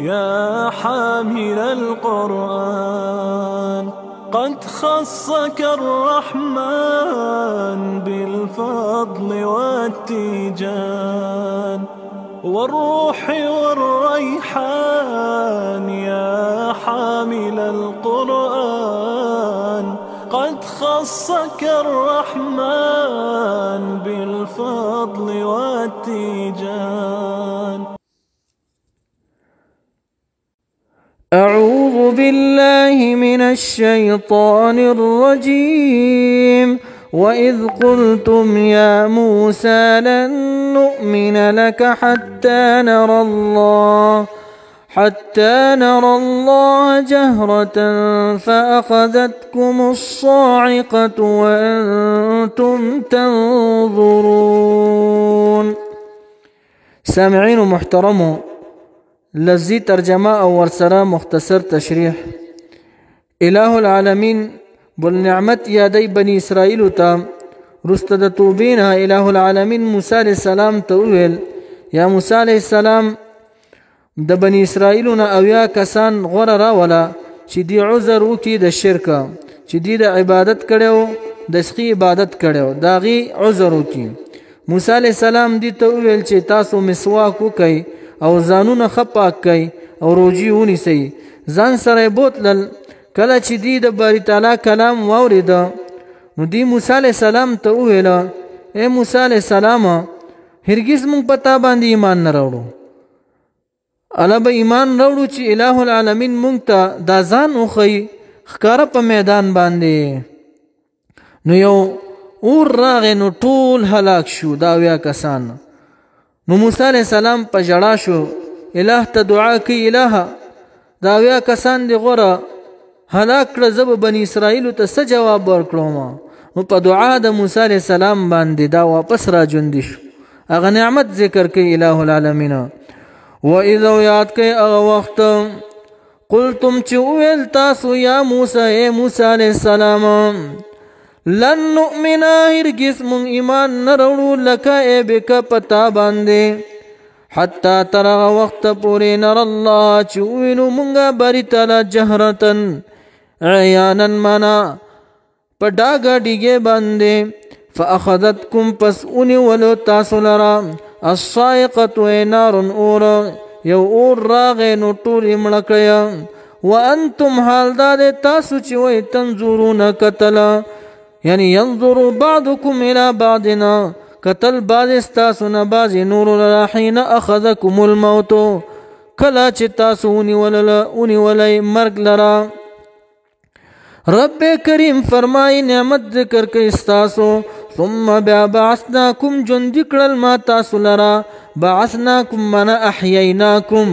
يا حامل القرآن قد خصك الرحمن بالفضل والتيجان والروح والريحان. يا حامل القرآن قد خصك الرحمن بالفضل والتيجان. أعوذ بالله من الشيطان الرجيم. وإذ قلتم يا موسى لن نؤمن لك حتى نرى الله جهرة فأخذتكم الصاعقة وأنتم تنظرون. سامعين محترمو، لفظی ترجمه او ورسره مختصر تشریح. الہ العالمین بالنعمت یادی بنی اسرائیل تا رست د توبین الہ العالمین موسی علیہ السلام ته ویل یا موسی علیہ السلام د بنی اسرائیلونه اویا کسان غوره راوله چې دی عذر وکي د شرک، چې دی د عبادت کړو د سخی عبادت کړو داغي عذر وکي. موسی علیہ السلام دی ته ویل چې تاسو مسواک وکئ او ځانونه خپاک کئ او روجي ونیسئ. ځان سره بوتلل. کله چې دی د باری تعالی کلام واورید نو دی موسی علیہ السلام ته وویل اے موسی علیہ السلام هرگز مونږ په تا باندې ایمان نه راوړو. الا به ایمان راوړو چې الہ العالمین مونږ ته دا ځان وښیي ښکاره په میدان باندې. نو یو اور راغی نو ټول هلاک شو دا اویا کسان. نو موسی علیہ السلام په ژړا شو، الہ ته دعا کوي الہ دا اویا کسان دی غوره هلاک کړه، زه به بني اسرائیلو ته څه جواب ورکړم. نو په دعا د موسی علیہ السلام باندې دا واپس را ژوندي شو. هغه نعمت ذکر کوي الہ العالمین. وإذا یاد کوي هغه وخت قلتم چې وویل تاسو یا موسی اے موسی علیہ السلام لن نؤمن هرگز من ایمان نروړو لکه ای بک پتا باندې حتی تر وخت پورې نر الله چې وینو مونږه بری تعالی جهرتن عیانا منا په ډاګه ډیګه باندې فاخذتکم پس اونی ولو تاسو لرا الصاعقه نار اور یو اور راغې نو ټول مړکیا وانتم حال داد تاسو چې وای تنظرون قتل یعنی ينظر بعضكم الى بعضنا قتل بعض استاسنا بعض نور حين اخذكم الموت کلا چې تاسو اونی ولای مرګ لرا. رب کریم فرمای نعمت ذکر کوي استاسو ثم بعثناكم جند کړل ما تاسو لرا بعثناكم من احييناكم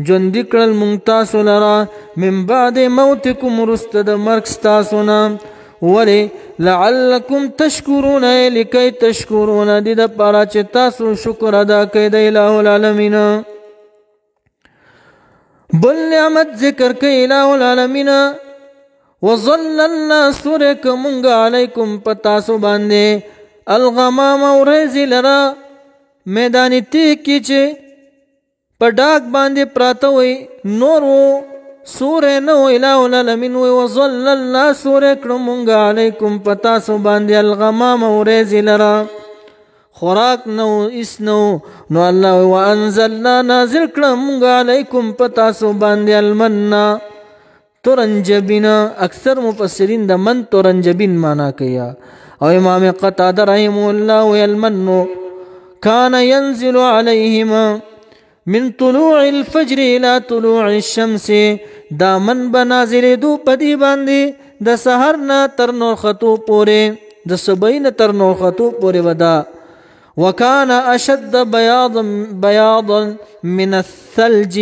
جند کړل مونږ تاسو لرا من بعد موتكم رستد مرګ تاسو نه ولی لعلکم تشکرون لکی تشکرون دی دا پارا چه تاسو شکر ادا کئی دا الہ العالمین. بل نعمت ذکر کئی الہ العالمین وظللنا سورک منگا علیکم پتاسو باندے الغمام و ریزی لرا میدانی تیک کی چه پا ڈاک باندے پراتوئی نورو سورہ نو الہ العالمین وظللنا سورہ کرمونگا علیکم پتاسو باندی الغمام و ریزی لرا خوراک نو اس نو اللہ وانزلنا نازل کرمونگا علیکم پتاسو باندی المنّا ترنجبین. اکثر مفسرین دا من ترنجبین مانا کیا او امام قتادہ رحمہ اللہ المنّو کان ینزل علیہما من طلوع الفجر الى طلوع الشمس دا من بنازل دو پدی باندی د سحر نا تر نور خطو پورے د صبحین تر نور خطو پورے ودا وکان اشد بیاضا من الثلج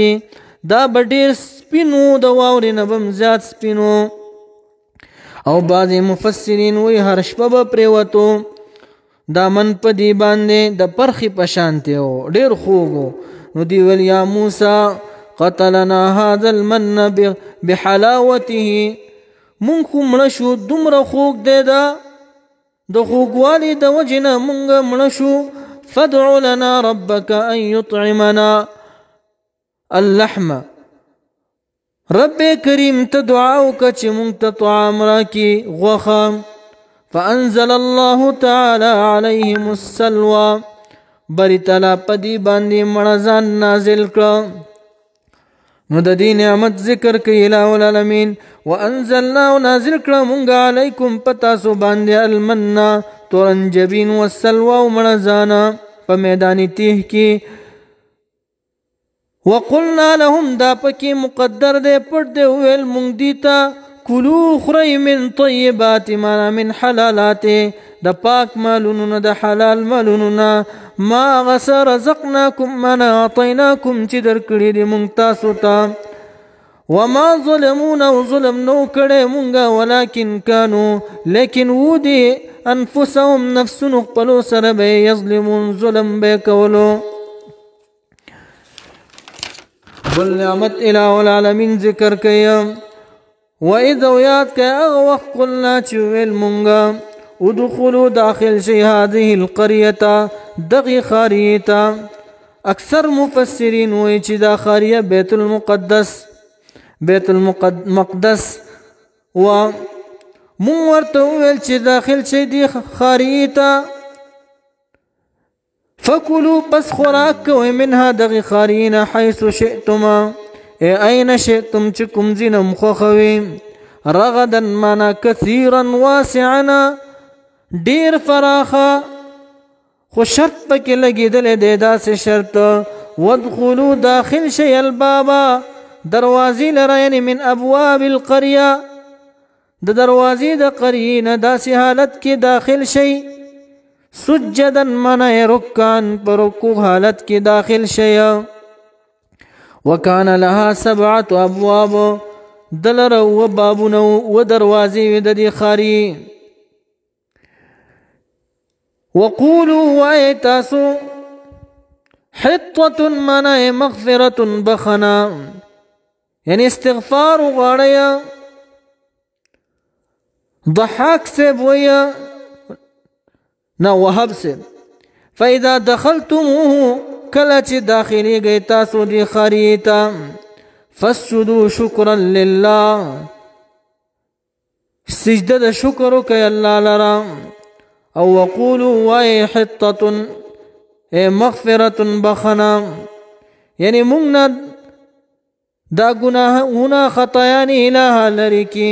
دا بډیر سپینو د واورې نه بم زیات سپینو. او بعض مفسرین وی هر شپه به پریوتو دا من پدی باندې د پرخي پشانته او ډیر خوګو. نو دی ویل یا موسی قتلنا هذا المن بحلاوته مونږ خو مړه شو دومره خوږ دی دا د خوږوالي د وجې نه مونږ مړه شو. فادع لنا ربك ان يطعمنا اللحم رب کریم ته دعا وکړه چې مونږ ته طعام راکړي غوښه. فانزل الله تعالی علیهم السلوى بری تعالی په دې باندې مړه ځان نازل کړه. نو د دې نعمت ذکر کوي الہ العالمین. وانزلنا نازل کړه مونږ علیکم پتا سو باندې المنا تورنجبین والسلوى مړه ځان په میدان تیه کې. وقلنا لهم دا پکې مقدر دے پټ دے ویل مونږ دیتا کلو خری من طیبات ما من حلالات د پاک مالونو د حلال مالونو ما غسر رزقناکم من اعطیناکم چې درکړي دي مونږ تاسو ته. وما ظلمونا ظلم نو کړي مونږه ولکن کانوا لیکن ودي انفسهم نفسونو خپلو سره به یظلمون ظلم به کولو. بل نعمت الہ العالمین ذکر کیا. وَإِذَا وَيَاتْ كَأَغْوَخْ قُلْنَا چویل مونگا ادخلوا داخل شي هذه القرية دغی خاریتا. اکثر مفسرین وی چې دا خاریه بیت المقدس و مون ورته ویل چې داخل شي دی خاریتا. فکلوا پس خوراک کوئ منها دغی خارین حیث شئتما این شئتم چې کوم ځای نه مو خوښوي. رغدا معنا کثیرا واسعا ډیر فراخه خو شرط پکې لګېدلی دی داسې شرط. وادخلوا داخل شي البابا دروازې لره یعنې من ابواب القریه د دروازې د قریې نه داسې حالت کې داخل شي. سجدا منع رکان پر رکوع حالت کې داخل شي. وکان لها 7 ابواب دلر و بابونه و دروازې د دې خاري. وقولوا وای تاسو حطة منع مغفرة بخنا یعنی استغفار غواړی. ضحاک سیب ویا نا وهب سے فاذا دخلتموه کله چې داخلي گئی تاسو دی خریتا فسجدوا شکرا لله سجده د شکر کوي الله لرا. او وقولوا وای حطه مغفرة بخنا یعنی مونږ دا ګناهونه خطایان الہ لري کی.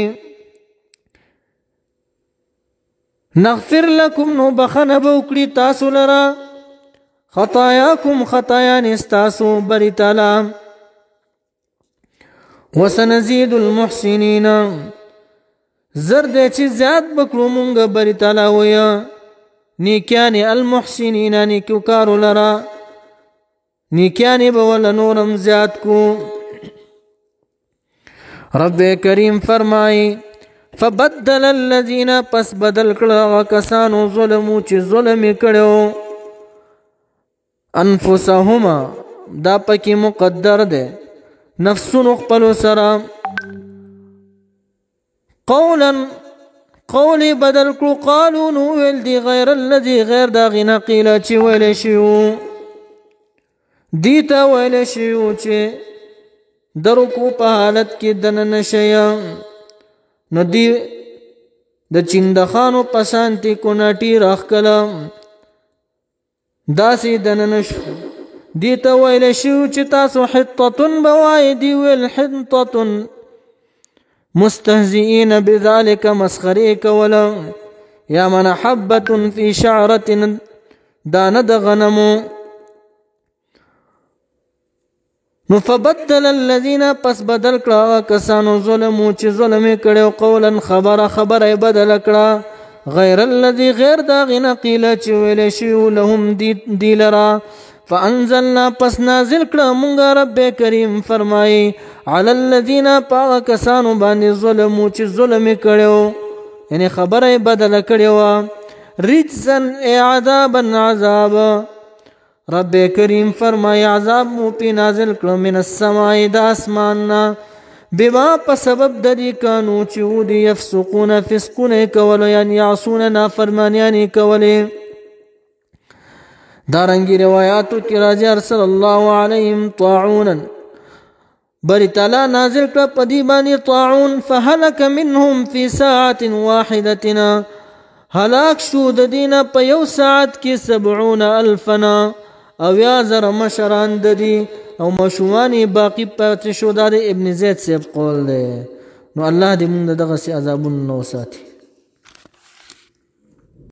نغفر لكم نو بخنه بوکړي تاسو لرا خطاياكم خطايان استاسو بری تعالی. وسنزيد المحسنين زرد چې زیات بکړو مونږ بری تعالی ویا نیکیان المحسنین نیکو کارو لرا نیکیان بول نورم زیات کو. رب کریم فرمائی فبدل الذين پس بدل کړه کسانو ظلمو چې ظلم کړو انفسهما دا پکې مقدر ده نفسونو خپل سره. قولی بدل کړو قالو نو ویل دی غیر الذي غیر دا غنا قیل چې ویل شیو دیتا ویل شیو چې درو کو په حالت کې دنن شیا. نو دی د چندخانو پسانتی کوناټی راخ کلم داسی دنن شو دیتا ویل شیو چې تاسو حطتن بوای دی ویل حطتن مستهزئین بذلك مسخری کولا. یا من حبت فی شعرت داند غنمو. نو فبدل الذين پس بدل کړه کسانو ظلمو چې ظلم کړو قولا خبر بدل کړه غیر الذي غیر دا غنا قیل چې ویل شیو لهم دی لرا. فانزلنا پس نازل کړه مونږ رب کریم فرمایي علی الذین پاک کسانو باندې ظلمو چې ظلم کړو یعنی خبره بدل کړو رجزن عذابا عذاب. رب کریم فرمایي عذاب مو پی نازل کړو من السماء د اسماننا بما په سبب د دې کانو چې ودي يفسقون فسقونه کول یعنی یعصون نافرمانیانی کولې. دارنګي روایاتو کې راځي ارسل الله علیهم طاعونا بری تعالی نازل کړه په دې باندې طاعون فهلك منهم في ساعة واحدة هلاک شو د دینه په یو ساعت کې 70,000 او یا زر مشران د دي او مشوانی باقی پاتې شو. دا د ابن زید صاحب قول دی. نو الله دې موږ دغه سي عذابونه نو ساتي.